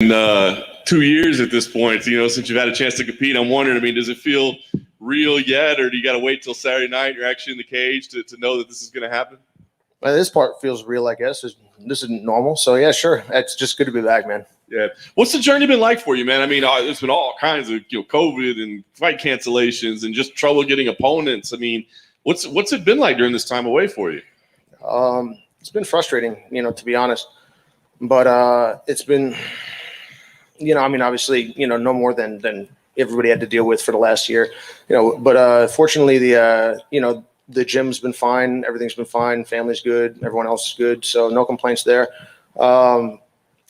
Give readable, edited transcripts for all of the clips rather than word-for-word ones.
In 2 years at this point, since you've had a chance to compete, I'm wondering, does it feel real yet, or do you got to wait till Saturday night you're actually in the cage to know that this is going to happen? Well, this part feels real, I guess. This is normal. So, yeah, sure. It's just good to be back, man. Yeah. What's the journey been like for you, man? There's been all kinds of COVID and fight cancellations and just trouble getting opponents. What's it been like during this time away for you? It's been frustrating, to be honest. But it's been, obviously, no more than everybody had to deal with for the last year. But fortunately, the gym's been fine. Everything's been fine. Family's good. Everyone else is good. So no complaints there. The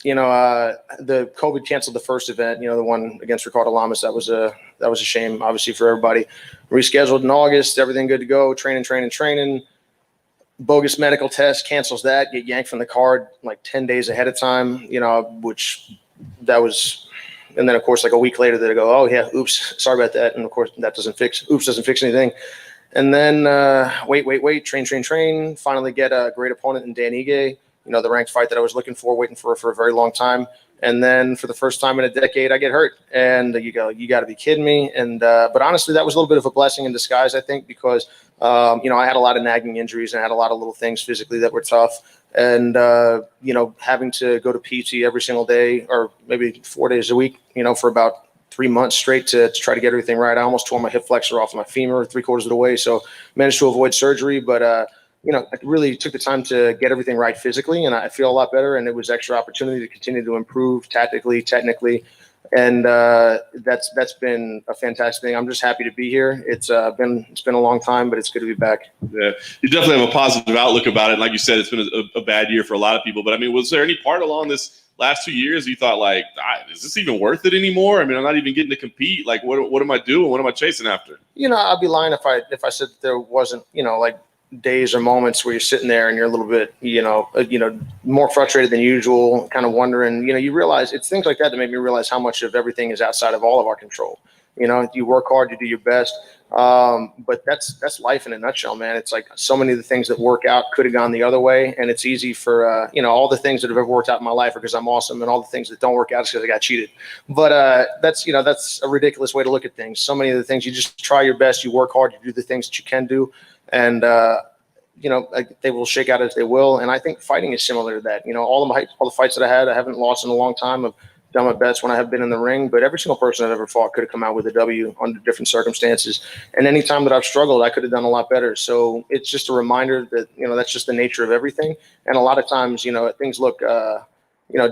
COVID canceled the first event, the one against Ricardo Lamas. That was a shame, obviously, for everybody. Rescheduled in August, everything good to go, training. Bogus medical test cancels that, get yanked from the card like 10 days ahead of time, and then of course, like a week later they go, oh yeah, oops, sorry about that. And of course that doesn't fix anything. And then wait, train, finally get a great opponent in Dan Ige, the ranked fight that I was looking for, waiting for a very long time. And then for the first time in a decade, I get hurt. And you go, you got to be kidding me. And but honestly, that was a little bit of a blessing in disguise, I think, because I had a lot of nagging injuries and I had a lot of little things physically that were tough. And having to go to PT every single day, or maybe 4 days a week, for about 3 months straight to try to get everything right. I almost tore my hip flexor off of my femur 3/4 of the way, so managed to avoid surgery. But I really took the time to get everything right physically, and I feel a lot better. And it was extra opportunity to continue to improve tactically, technically, and that's been a fantastic thing. I'm just happy to be here. It's been a long time, but it's good to be back. Yeah, you definitely have a positive outlook about it. Like you said, it's been a bad year for a lot of people. But was there any part along this last 2 years you thought, like, is this even worth it anymore? I'm not even getting to compete. Like, what am I doing? What am I chasing after? I'd be lying if I said there wasn't, like, days or moments where you're sitting there and you're a little bit, more frustrated than usual, kind of wondering, you realize it's things like that make me realize how much of everything is outside of all of our control. You work hard, you do your best. But that's life in a nutshell, man. It's like so many of the things that work out could have gone the other way. And it's easy for, all the things that have ever worked out in my life are because I'm awesome, and all the things that don't work out is because I got cheated. But that's a ridiculous way to look at things. So many of the things, you just try your best, you work hard, you do the things that you can do. And, they will shake out as they will. And I think fighting is similar to that. All the fights that I haven't lost in a long time. I've done my best when I have been in the ring, but every single person I've ever fought could have come out with a W under different circumstances. And any time that I've struggled, I could have done a lot better. So it's just a reminder that, that's just the nature of everything. And a lot of times, things look,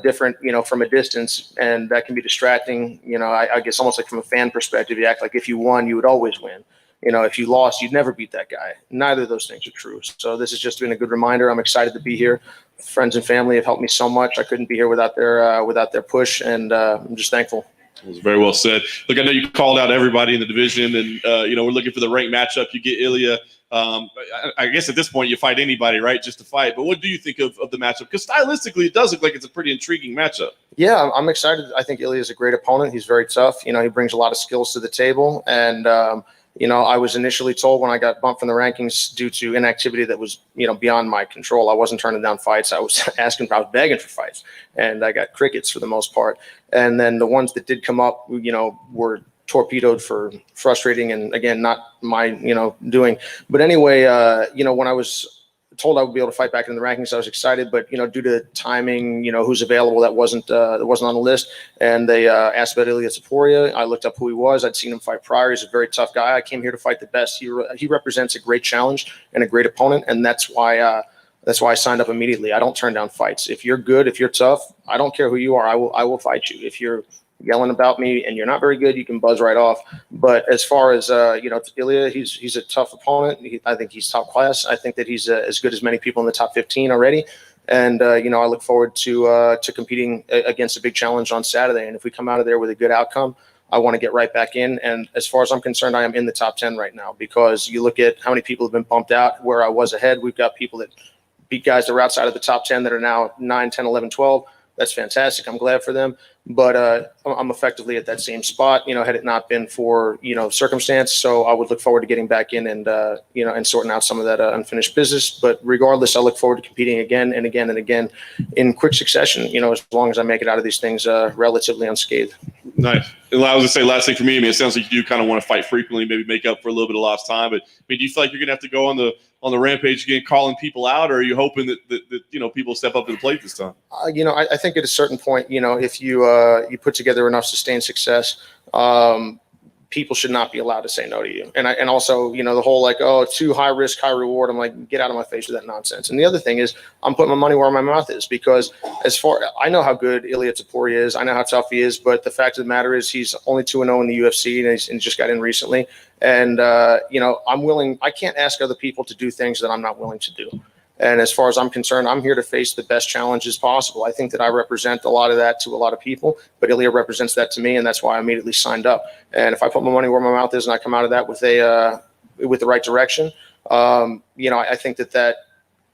different, from a distance, and that can be distracting. I guess almost like from a fan perspective, you act like if you won, you would always win. If you lost, you'd never beat that guy. Neither of those things are true. So this has just been a good reminder. I'm excited to be here. Friends and family have helped me so much. I couldn't be here without their push, and I'm just thankful. It was very well said. Look, I know you called out everybody in the division, and we're looking for the ranked matchup. You get Ilia. I guess at this point you fight anybody, right, just to fight. But what do you think of the matchup? Because stylistically, it does look like it's a pretty intriguing matchup. Yeah, I'm excited. I think Ilia is a great opponent. He's very tough. He brings a lot of skills to the table, and I was initially told when I got bumped from the rankings due to inactivity that was, beyond my control. I wasn't turning down fights. I was begging for fights, and I got crickets for the most part. And then the ones that did come up, were torpedoed for frustrating and, again, not my, doing. But anyway, when I was told I would be able to fight back in the rankings, I was excited, but due to timing, who's available, that wasn't on the list. And they asked about Ilia Topuria. I looked up who he was. I'd seen him fight prior. He's a very tough guy. I came here to fight the best. He represents a great challenge and a great opponent, and that's why I signed up immediately. I don't turn down fights. If you're good, if you're tough, I don't care who you are. I will fight you. If you're yelling about me and you're not very good, you can buzz right off. But as far as Ilia, he's a tough opponent. I think he's top class. I think that he's as good as many people in the top 15 already. And I look forward to competing against a big challenge on Saturday. And if we come out of there with a good outcome, I want to get right back in. And as far as I'm concerned, I am in the top 10 right now, because you look at how many people have been bumped out where I was ahead. We've got people that beat guys that are outside of the top 10 that are now 9, 10, 11, 12. That's fantastic. I'm glad for them. But I'm effectively at that same spot, had it not been for, circumstance. So I would look forward to getting back in and, and sorting out some of that unfinished business. But regardless, I look forward to competing again and again and again in quick succession, as long as I make it out of these things relatively unscathed. Nice. And I was going to say, last thing for me, I mean, it sounds like you do kind of want to fight frequently, maybe make up for a little bit of lost time. But I mean, do you feel like you're going to have to go on the rampage again, calling people out, or are you hoping that people step up to the plate this time? I think at a certain point, if you put together enough sustained success, people should not be allowed to say no to you. And also, the whole like, oh, too high risk, high reward. I'm like, get out of my face with that nonsense. And the other thing is, I'm putting my money where my mouth is, because I know how good Ilia Topuria is. I know how tough he is. But the fact of the matter is, he's only 2-0 in the UFC, and just got in recently. And, I'm willing. I can't ask other people to do things that I'm not willing to do. And as far as I'm concerned, I'm here to face the best challenges possible. I think that I represent a lot of that to a lot of people, but Ilia represents that to me, and that's why I immediately signed up. And if I put my money where my mouth is and I come out of that with with the right direction, I think that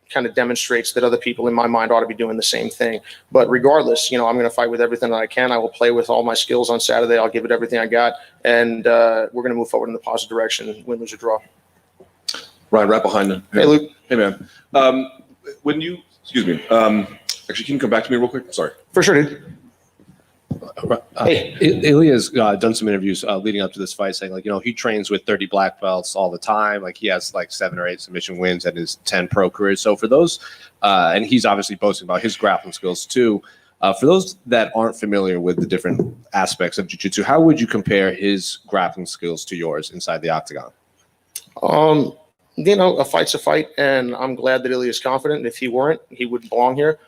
kind of demonstrates that other people in my mind ought to be doing the same thing. But regardless, I'm going to fight with everything that I can. I will play with all my skills on Saturday. I'll give it everything I got, and we're going to move forward in the positive direction, win, lose, or draw. Ryan, right behind him. Hey, Luke. Hey, man. Excuse me. Actually, can you come back to me real quick? Sorry. For sure, dude. Hey, Ilia's done some interviews leading up to this fight, saying he trains with 30 black belts all the time. Like he has 7 or 8 submission wins at his 10 pro career. So for those, and he's obviously boasting about his grappling skills too. For those that aren't familiar with the different aspects of jiu-jitsu, how would you compare his grappling skills to yours inside the octagon? A fight's a fight, and I'm glad that Ilia is confident. If he weren't, he wouldn't belong here.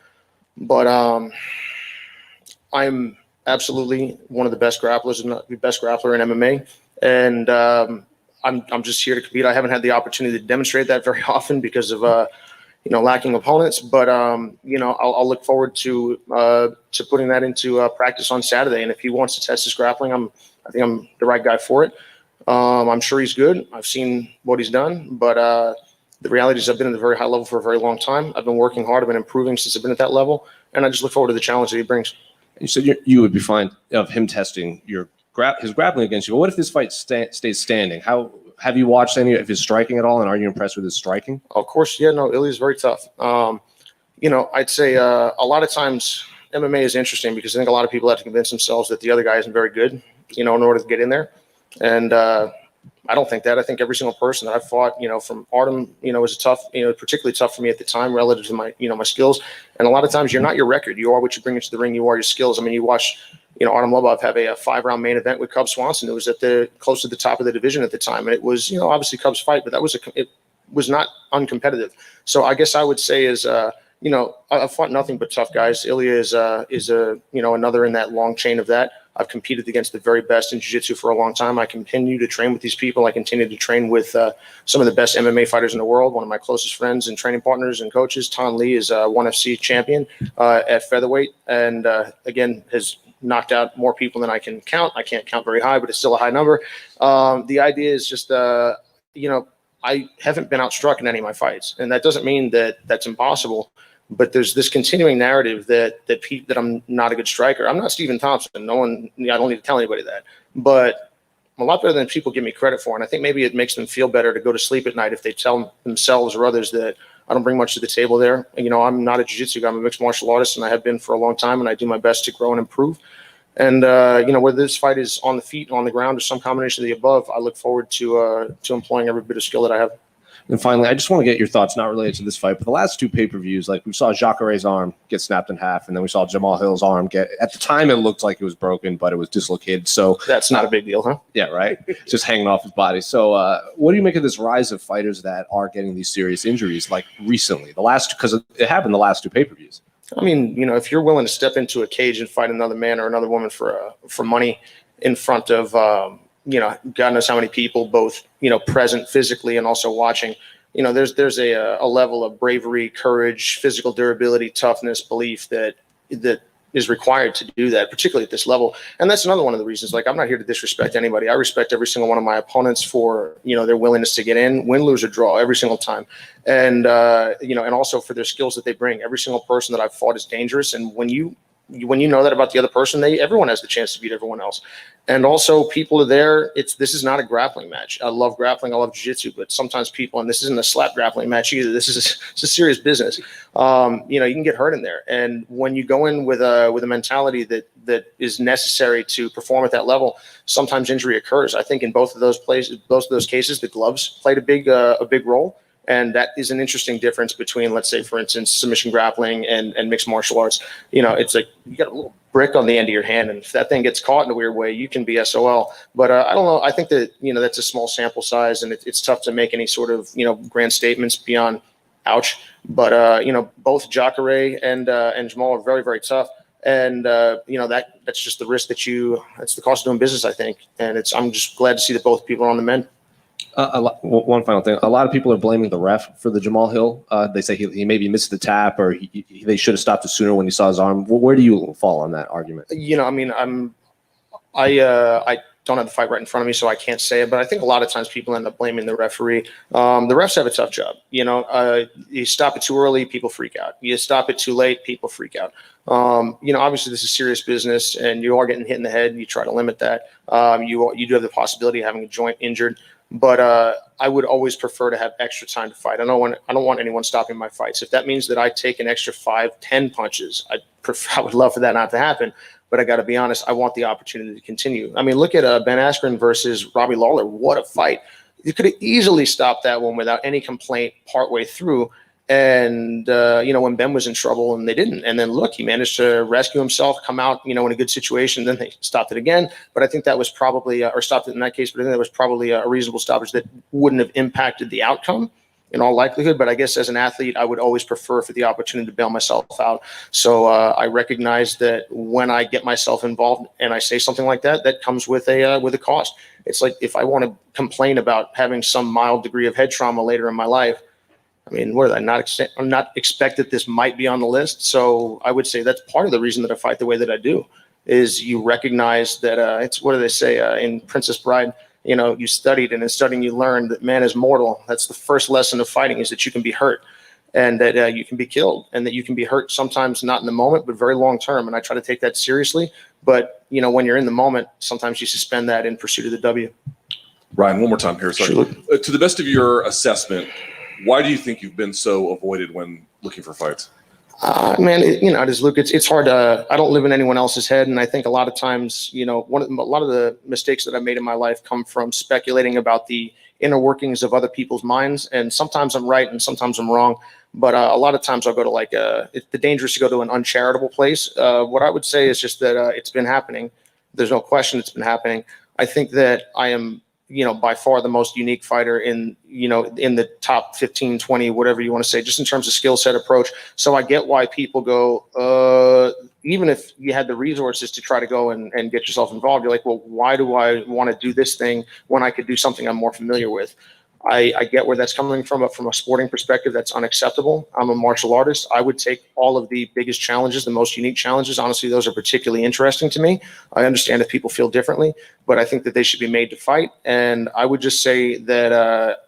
But I'm absolutely one of the best grapplers and the best grappler in MMA. And I'm just here to compete. I haven't had the opportunity to demonstrate that very often because of lacking opponents. But I'll look forward to putting that into practice on Saturday. And if he wants to test his grappling, I think I'm the right guy for it. I'm sure he's good. I've seen what he's done, but the reality is I've been at a very high level for a very long time. I've been working hard. I've been improving since I've been at that level, and I just look forward to the challenge that he brings. You said you would be fine of him testing his grappling against you. But what if this fight stays standing? How have you watched any of his striking at all, and are you impressed with his striking? Of course, yeah. No, Ilia's very tough. I'd say a lot of times MMA is interesting because I think a lot of people have to convince themselves that the other guy isn't very good, in order to get in there. And I don't think that. I think every single person that I've fought, from Artem, was particularly tough for me at the time relative to my, my skills. And a lot of times you're not your record. You are what you bring into the ring. You are your skills. I mean, you watch, Artem Lobov have a 5-round main event with Cub Swanson. It was close to the top of the division at the time. And it was, obviously Cub's fight, but it was not uncompetitive. So I guess I would say is, I've fought nothing but tough guys. Ilia is another in that long chain of that. I've competed against the very best in jiu-jitsu for a long time. I continue to train with these people. I continue to train with some of the best MMA fighters in the world. One of my closest friends and training partners and coaches, Tan Lee, is a 1FC champion at featherweight, and again has knocked out more people than I can count. I can't count very high, but it's still a high number. The idea is just, I haven't been outstruck in any of my fights, and that doesn't mean that that's impossible. But there's this continuing narrative that I'm not a good striker. I'm not Stephen Thompson. I don't need to tell anybody that. But I'm a lot better than people give me credit for. And I think maybe it makes them feel better to go to sleep at night if they tell themselves or others that I don't bring much to the table there. I'm not a jiu-jitsu guy. I'm a mixed martial artist, and I have been for a long time, and I do my best to grow and improve. And, whether this fight is on the feet, on the ground, or some combination of the above, I look forward to employing every bit of skill that I have. And finally, I just want to get your thoughts, not related to this fight, but the last 2 pay-per-views, like we saw Jacare's arm get snapped in half, and then we saw Jamal Hill's arm at the time it looked like it was broken, but it was dislocated. So that's not a big deal, huh? Yeah, right. Just hanging off his body. So what do you make of this rise of fighters that are getting these serious injuries, like recently? Because it happened the last 2 pay-per-views. I mean, if you're willing to step into a cage and fight another man or another woman for money in front of God knows how many people, both, present physically and also watching, there's a level of bravery, courage, physical durability, toughness, belief that is required to do that, particularly at this level. And that's another one of the reasons, I'm not here to disrespect anybody. I respect every single one of my opponents for, their willingness to get in, win, lose, or draw every single time. And, and also for their skills that they bring. Every single person that I've fought is dangerous. And when you when you know that about the other person, everyone has the chance to beat everyone else. And also people are there. This is not a grappling match. I love grappling. I love jiu-jitsu, but sometimes people, and this isn't a slap grappling match either. It's a serious business. You can get hurt in there. And when you go in with a mentality that is necessary to perform at that level, sometimes injury occurs. I think in both of those cases, the gloves played a big role. And that is an interesting difference between, let's say, for instance, submission grappling and mixed martial arts. It's like you got a little brick on the end of your hand, and if that thing gets caught in a weird way, you can be SOL. But I don't know. I think that, that's a small sample size, and it's tough to make any sort of, grand statements beyond ouch. But, both Jacare and Jamal are very, very tough. And, that's just the risk that's the cost of doing business, I think. And I'm just glad to see that both people are on the mend. One final thing. A lot of people are blaming the ref for the Jamal Hill. They say he maybe missed the tap, or they should have stopped it sooner when he saw his arm. Where do you fall on that argument? I don't have the fight right in front of me, so I can't say it. But I think a lot of times people end up blaming the referee. The refs have a tough job. You stop it too early, people freak out. You stop it too late, people freak out. Obviously this is serious business, and you are getting hit in the head. And you try to limit that. You do have the possibility of having a joint injured. But I would always prefer to have extra time to fight. I don't want anyone stopping my fights. If that means that I take an extra 5-10 punches, I would love for that not to happen. But I got to be honest, I want the opportunity to continue. I mean, look at Ben Askren versus Robbie Lawler. What a fight. You could have easily stopped that one without any complaint partway through. And, when Ben was in trouble and they didn't. And then look, he managed to rescue himself, come out, in a good situation. Then they stopped it again. But I think that was probably, or stopped it in that case, but I think that was probably a reasonable stoppage that wouldn't have impacted the outcome in all likelihood. But I guess as an athlete, I would always prefer for the opportunity to bail myself out. So I recognize that when I get myself involved and I say something like that, that comes with a cost. It's like if I want to complain about having some mild degree of head trauma later in my life, I mean, what did I not expect that this might be on the list? So I would say that's part of the reason that I fight the way that I do, is you recognize that it's, what do they say in Princess Bride? You studied, and in studying you learned that man is mortal. That's the first lesson of fighting, is that you can be hurt, and that you can be killed, and that you can be hurt sometimes not in the moment, but very long term. And I try to take that seriously. But, when you're in the moment, sometimes you suspend that in pursuit of the W. Ryan, one more time here. Sorry. Sure. To the best of your assessment, why do you think you've been so avoided when looking for fights? Man, it is, Luke. It's hard. I don't live in anyone else's head, and I think a lot of times, a lot of the mistakes that I've made in my life come from speculating about the inner workings of other people's minds. And sometimes I'm right, and sometimes I'm wrong. But a lot of times I'll go to the danger is to go to an uncharitable place. What I would say is just that it's been happening. There's no question it's been happening. I think that I am, by far the most unique fighter in the top 15, 20, whatever you want to say, just in terms of skill set approach. So I get why people go, even if you had the resources to try to go and get yourself involved, you're like, well, why do I want to do this thing when I could do something I'm more familiar with? I get where that's coming from, but from a sporting perspective, that's unacceptable. I'm a martial artist. I would take all of the biggest challenges, the most unique challenges. Honestly, those are particularly interesting to me. I understand if people feel differently, but I think that they should be made to fight. And I would just say that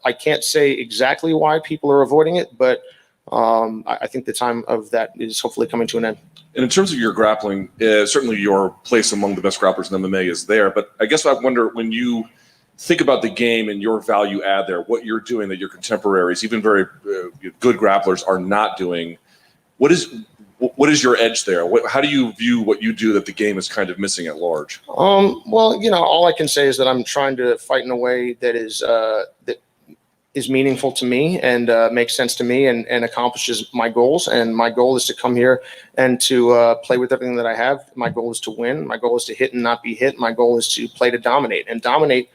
I can't say exactly why people are avoiding it, but I think the time of that is hopefully coming to an end. And in terms of your grappling, certainly your place among the best grapplers in MMA is there. But I guess I wonder, when you think about the game and your value add there, what you're doing that your contemporaries, even very good grapplers, are not doing, what is your edge there? How do you view what you do that the game is kind of missing at large? Well, all I can say is that I'm trying to fight in a way that is meaningful to me and makes sense to me and accomplishes my goals. And my goal is to come here and to play with everything that I have. My goal is to win. My goal is to hit and not be hit. My goal is to play to dominate, and dominate.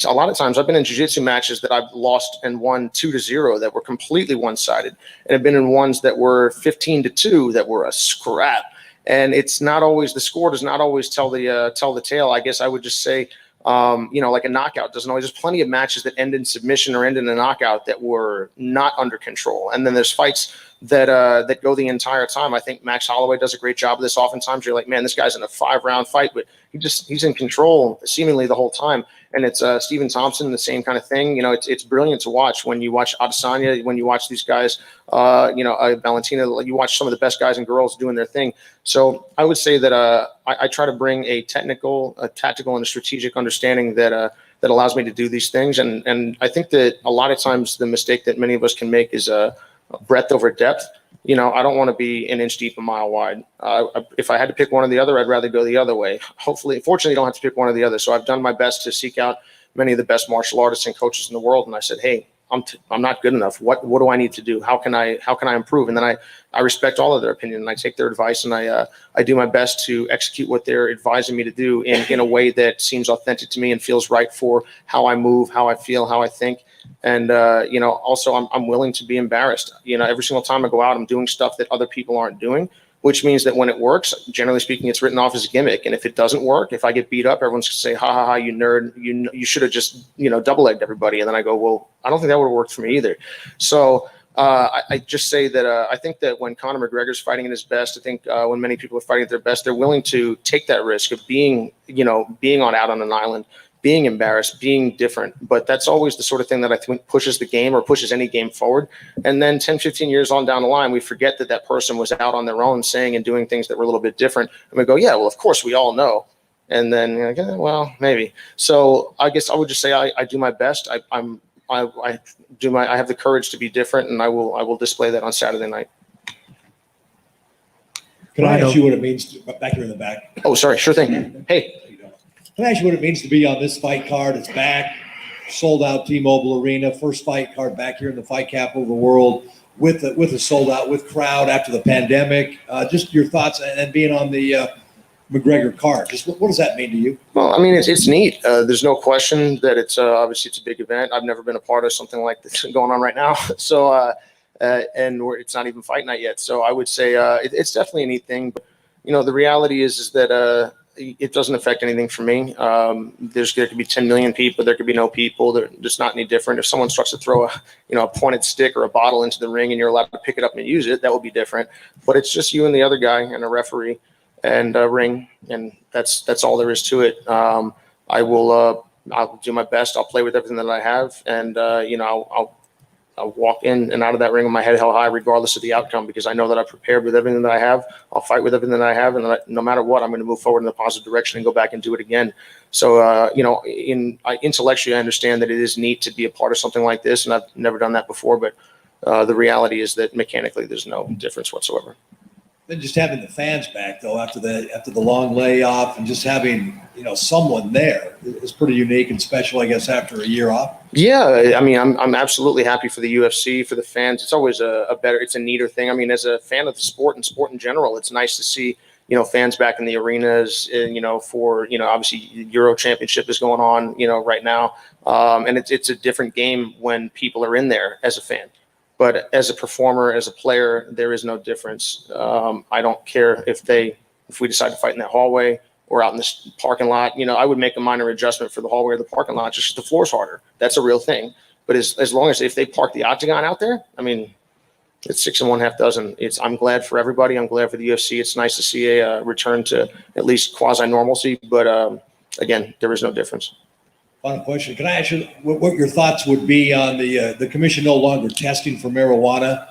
A lot of times I've been in jiu-jitsu matches that I've lost and won 2-0 that were completely one-sided, and I've been in ones that were 15-2 that were a scrap. And it's not always, the score does not always tell the tale. I guess I would just say, like a knockout doesn't always. There's plenty of matches that end in submission or end in a knockout that were not under control. And then there's fights that go the entire time. I think Max Holloway does a great job of this. Oftentimes you're like, man, this guy's in a 5-round fight, but he's in control seemingly the whole time. and it's Stephen Thompson, the same kind of thing. You know, it's brilliant to watch when you watch Adesanya, when you watch these guys, Valentina, you watch some of the best guys and girls doing their thing. So I would say that I try to bring a tactical, and a strategic understanding that allows me to do these things. And I think that a lot of times the mistake that many of us can make is breadth over depth. You know, I don't want to be an inch deep, a mile wide. If I had to pick one or the other, I'd rather go the other way. Fortunately, you don't have to pick one or the other. So I've done my best to seek out many of the best martial artists and coaches in the world. And I said, hey, I'm not good enough. What do I need to do? How can I improve? And then I respect all of their opinion, and I take their advice, and I do my best to execute what they're advising me to do in a way that seems authentic to me and feels right for how I move, how I feel, how I think. And also I'm willing to be embarrassed. You know, every single time I go out, I'm doing stuff that other people aren't doing, which means that when it works, generally speaking, it's written off as a gimmick. And if it doesn't work, if I get beat up, everyone's gonna say, ha ha ha, you nerd, you should have just, double-legged everybody. And then I go, well, I don't think that would have worked for me either. So I just say that I think that when Conor McGregor's fighting at his best, I think when many people are fighting at their best, they're willing to take that risk of being out on an island, being embarrassed, being different. But that's always the sort of thing that I think pushes the game, or pushes any game forward. And then 10, 15 years on down the line, we forget that person was out on their own saying and doing things that were a little bit different. And we go, yeah, well, of course, we all know. And then you're like, yeah, well, maybe. So I guess I would just say I do my best. I have the courage to be different, and I will display that on Saturday night. Can I ask you what it means back here in the back? Oh, sorry. Sure thing. Hey. Can I ask you what it means to be on this fight card? It's back, sold out T-Mobile Arena, first fight card back here in the fight capital of the world, with a sold out, with crowd after the pandemic. Just your thoughts, and being on the McGregor card. Just what does that mean to you? Well, I mean, it's neat. There's no question that it's obviously it's a big event. I've never been a part of something like this going on right now. So it's not even fight night yet. So I would say it's definitely a neat thing. But the reality is that it doesn't affect anything for me. There could be 10 million people. There could be no people. They're just not any different. If someone starts to throw a pointed stick or a bottle into the ring and you're allowed to pick it up and use it, that will be different. But it's just you and the other guy and a referee and a ring, and that's all there is to it. I'll do my best. I'll play with everything that I have, and I'll walk in and out of that ring with my head held high, regardless of the outcome, because I know that I've prepared with everything that I have. I'll fight with everything that I have, and no matter what, I'm going to move forward in a positive direction and go back and do it again. So, intellectually, I understand that it is neat to be a part of something like this, and I've never done that before. But the reality is that mechanically, there's no difference whatsoever. Then just having the fans back, though, after the long layoff, and just having someone there is pretty unique and special, I guess, after a year off. Yeah, I mean, I'm absolutely happy for the UFC, for the fans. It's always it's a neater thing. I mean, as a fan of the sport and sport in general, it's nice to see fans back in the arenas. For obviously Euro Championship is going on right now, and it's a different game when people are in there as a fan. But as a performer, as a player, there is no difference. I don't care if we decide to fight in that hallway or out in this parking lot. I would make a minor adjustment for the hallway or the parking lot, just the floor's harder. That's a real thing. But as long as if they park the octagon out there, I mean, it's 6 1/2 dozen. I'm glad for everybody. I'm glad for the UFC. It's nice to see a return to at least quasi normalcy. But again, there is no difference. Final question. Can I ask you what your thoughts would be on the commission no longer testing for marijuana?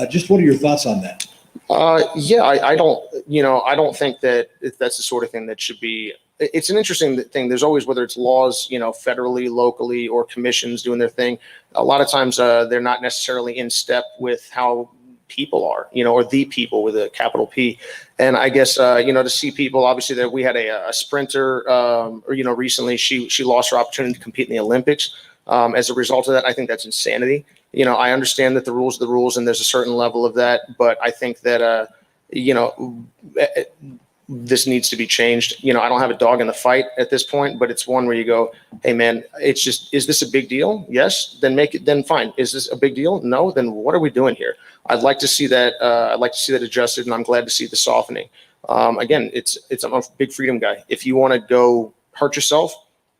Just what are your thoughts on that? I don't think that that's the sort of thing that should be. It's an interesting thing. There's always, whether it's laws, federally, locally, or commissions doing their thing. A lot of times they're not necessarily in step with how people are, or the people with a capital P. And I guess, to see people, obviously that we had a sprinter, recently she lost her opportunity to compete in the Olympics. As a result of that, I think that's insanity. I understand that the rules are the rules and there's a certain level of that, but I think that, this needs to be changed. I don't have a dog in the fight at this point, but it's one where you go, hey man, it's just, is this a big deal? Yes, then make it, then fine. Is this a big deal? No, then what are we doing here? I'd like to see that. I'd like to see that adjusted, and I'm glad to see the softening. Again, I'm a big freedom guy. If you want to go hurt yourself,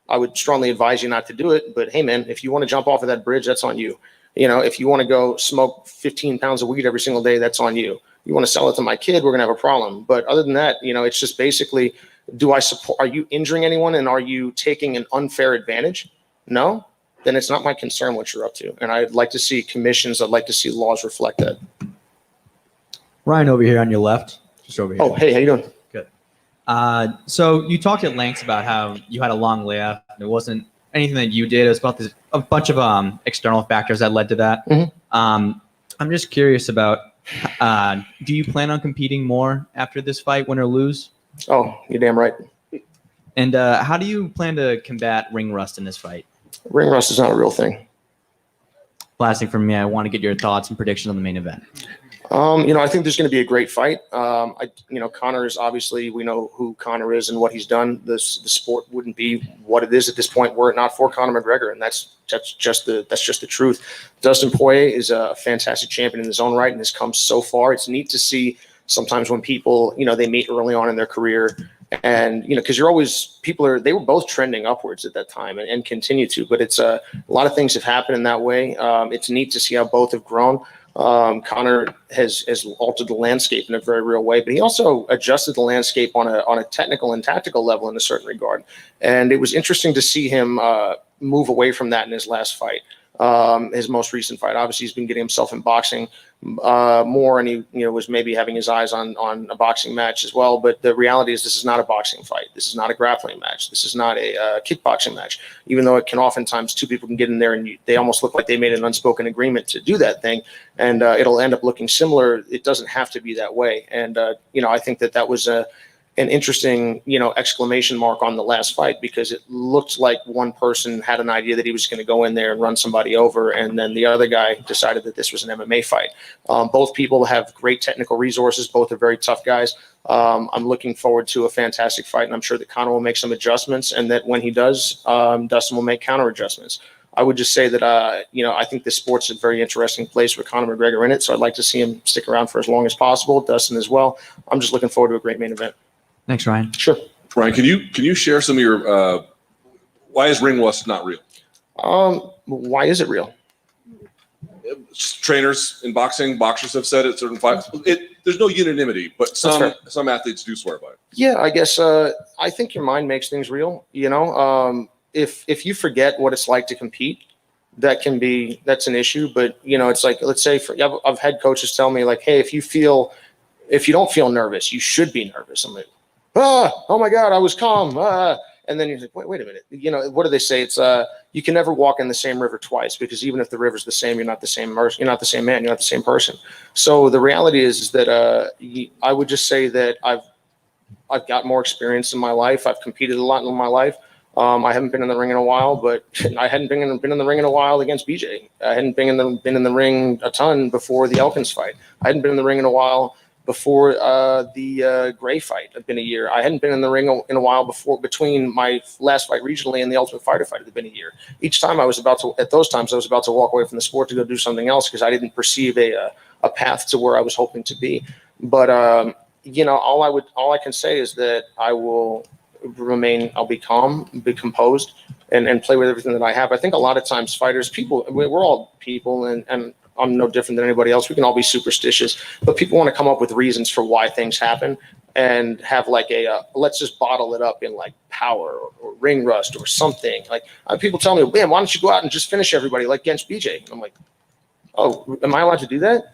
I would strongly advise you not to do it. But hey man, if you want to jump off of that bridge, that's on you. If you want to go smoke 15 pounds of weed every single day, that's on you. You want to sell it to my kid, we're going to have a problem. But other than that, it's just basically, Do I support? Are you injuring anyone, and are you taking an unfair advantage? No, then it's not my concern what you're up to. And I'd like to see commissions. I'd like to see laws reflect that. Ryan over here on your left, just over here. Oh, hey, how you doing? Good. So you talked at length about how you had a long layoff. And it wasn't anything that you did. It was about a bunch of external factors that led to that. Mhm. I'm just curious about, do you plan on competing more after this fight, win or lose? Oh, you're damn right. And how do you plan to combat ring rust in this fight? Ring rust is not a real thing. Last thing from me, I want to get your thoughts and predictions on the main event. I think there's going to be a great fight. Conor is obviously, we know who Conor is and what he's done. The sport wouldn't be what it is at this point were it not for Conor McGregor, and that's just the truth. Dustin Poirier is a fantastic champion in his own right and has come so far. It's neat to see sometimes when people, they meet early on in their career, and because they were both trending upwards at that time and continue to, but it's a lot of things have happened in that way. It's neat to see how both have grown. Conor has altered the landscape in a very real way, but he also adjusted the landscape on a technical and tactical level in a certain regard. And it was interesting to see him move away from that in his last fight, his most recent fight. Obviously, he's been getting himself in boxing more, and he was maybe having his eyes on a boxing match as well. But the reality is, this is not a boxing fight. This is not a grappling match. This is not a kickboxing match. Even though it can oftentimes two people can get in there and they almost look like they made an unspoken agreement to do that thing, and it'll end up looking similar. It doesn't have to be that way. And I think that was an interesting, exclamation mark on the last fight, because it looked like one person had an idea that he was going to go in there and run somebody over, and then the other guy decided that this was an MMA fight. Both people have great technical resources. Both are very tough guys. I'm looking forward to a fantastic fight, and I'm sure that Conor will make some adjustments, and that when he does, Dustin will make counter adjustments. I would just say that, I think this sport's a very interesting place with Conor McGregor in it, so I'd like to see him stick around for as long as possible. Dustin as well. I'm just looking forward to a great main event. Thanks, Ryan. Sure. Ryan, can you share some of your why is ring rust not real? Why is it real? Trainers in boxers have said it. Certain fights, there's no unanimity, but some athletes do swear by it. Yeah, I guess I think your mind makes things real. If you forget what it's like to compete, that's an issue. But it's like, let's say I've had coaches tell me like, hey, if you don't feel nervous, you should be nervous. I'm like, oh my God, I was calm. And then you're like, wait a minute. What do they say? It's you can never walk in the same river twice, because even if the river's the same, you're not the same man, you're not the same person. So the reality is that I would just say that I've got more experience in my life. I've competed a lot in my life. I haven't been in the ring in a while, but I hadn't been in the ring in a while against BJ. I hadn't been in the ring a ton before the Elkins fight. I hadn't been in the ring in a while before the Gray fight. Had been a year. I hadn't been in the ring in a while between my last fight regionally and the Ultimate Fighter fight. It had been a year. Each time at those times I was about to walk away from the sport to go do something else, because I didn't perceive a path to where I was hoping to be. But all I can say is that I will I'll be calm, be composed, and play with everything that I have. I think a lot of times fighters, we're all people, and I'm no different than anybody else. We can all be superstitious, but people want to come up with reasons for why things happen and have like let's just bottle it up in like power or ring rust or something. Like people tell me, man, why don't you go out and just finish everybody like against BJ? And I'm like, oh, am I allowed to do that?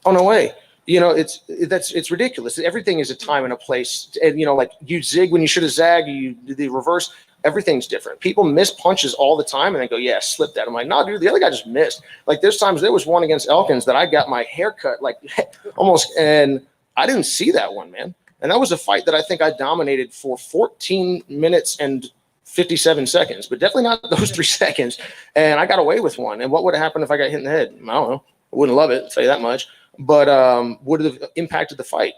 Oh, no way. It's ridiculous. Everything is a time and a place. And, like you zig when you should have zagged, you do the reverse. Everything's different. People miss punches all the time and they go, yeah, slip that. I'm like, no, dude, the other guy just missed. Like there was one against Elkins that I got my hair cut like almost, and I didn't see that one, man. And that was a fight that I think I dominated for 14 minutes and 57 seconds, but definitely not those 3 seconds. And I got away with one. And what would have happened if I got hit in the head? I don't know. I wouldn't love it, I'll tell you that much. But would it have impacted the fight?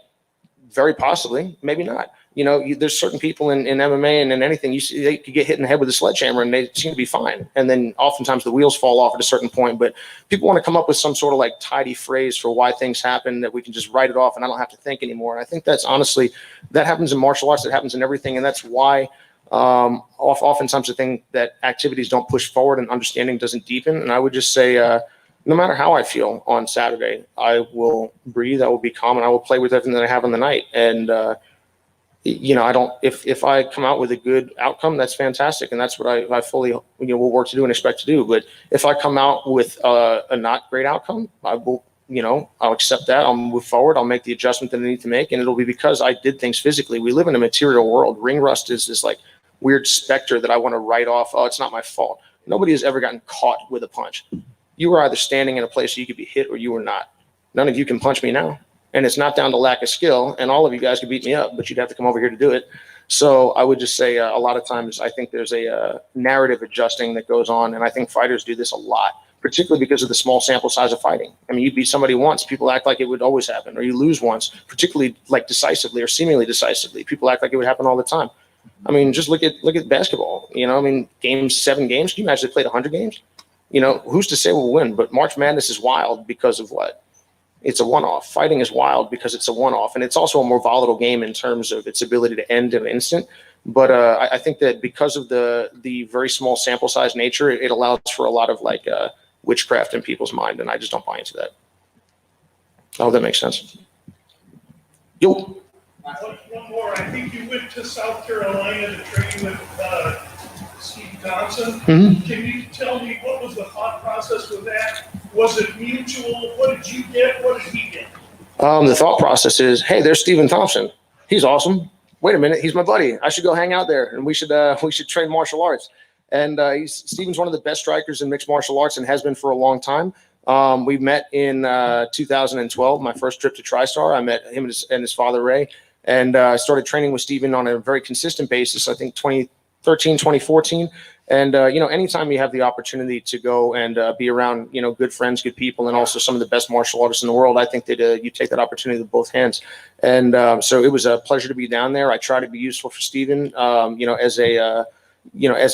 Very possibly, maybe not. There's certain people in MMA and in anything, you see, they could get hit in the head with a sledgehammer and they seem to be fine. And then oftentimes the wheels fall off at a certain point. But people want to come up with some sort of like tidy phrase for why things happen that we can just write it off and I don't have to think anymore. And I think that's honestly, that happens in martial arts, that happens in everything. And that's why oftentimes the thing that activities don't push forward and understanding doesn't deepen. And I would just say, no matter how I feel on Saturday, I will breathe, I will be calm, and I will play with everything that I have on the night. And I don't, if I come out with a good outcome, that's fantastic. And that's what I fully, will work to do and expect to do. But if I come out with a not great outcome, I will, I'll accept that. I'll move forward. I'll make the adjustment that I need to make. And it'll be because I did things physically. We live in a material world. Ring rust is this like weird specter that I want to write off. Oh, it's not my fault. Nobody has ever gotten caught with a punch. You were either standing in a place you could be hit or you were not. None of you can punch me now. And it's not down to lack of skill. And all of you guys could beat me up, but you'd have to come over here to do it. So I would just say a lot of times I think there's a narrative adjusting that goes on. And I think fighters do this a lot, particularly because of the small sample size of fighting. I mean, you beat somebody once, people act like it would always happen, or you lose once, particularly like decisively or seemingly decisively. People act like it would happen all the time. I mean, just look at basketball. I mean, 7 games. Can you imagine they played 100 games? Who's to say we'll win? But March Madness is wild because of what? It's a one-off. Fighting is wild because it's a one-off, and it's also a more volatile game in terms of its ability to end in an instant. But I think that because of the very small sample size nature, it allows for a lot of like witchcraft in people's mind, and I just don't buy into that. I hope that makes sense. Yo. One more. I think you went to South Carolina to train with Steve Thompson. Mm-hmm. Can you tell me what was the thought process with that? Was it mutual? What did you get? What did he get? The thought process is, hey, there's Stephen Thompson. He's awesome. Wait a minute, he's my buddy. I should go hang out there, and we should train martial arts. And Stephen's one of the best strikers in mixed martial arts and has been for a long time. We met in 2012, my first trip to TriStar. I met him and his father, Ray, and started training with Stephen on a very consistent basis, I think 2013, 2014. And, anytime you have the opportunity to go and be around, good friends, good people, and also some of the best martial artists in the world, I think that you take that opportunity with both hands. And so it was a pleasure to be down there. I try to be useful for Stephen, as a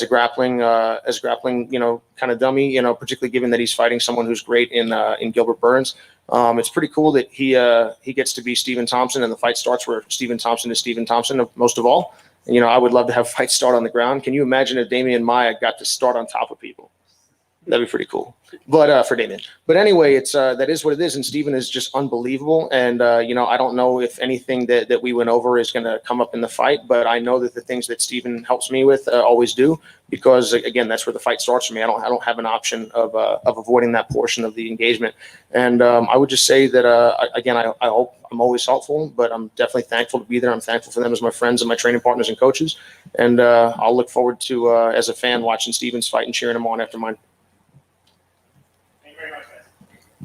grappling, kind of dummy, particularly given that he's fighting someone who's great in Gilbert Burns. It's pretty cool that he gets to be Stephen Thompson, and the fight starts where Stephen Thompson is Stephen Thompson most of all. I would love to have fights start on the ground. Can you imagine if Damian Maia got to start on top of people? That'd be pretty cool. But for Damian. But anyway, it's that is what it is. And Stephen is just unbelievable. And I don't know if anything that we went over is going to come up in the fight, but I know that the things that Stephen helps me with always do, because again, that's where the fight starts for me. I don't have an option of avoiding that portion of the engagement. And I would just say that again, I hope I'm always helpful, but I'm definitely thankful to be there. I'm thankful for them as my friends and my training partners and coaches. And I'll look forward to as a fan watching Stephen's fight and cheering him on after mine. Thank you very much,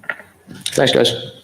guys. Thanks, guys.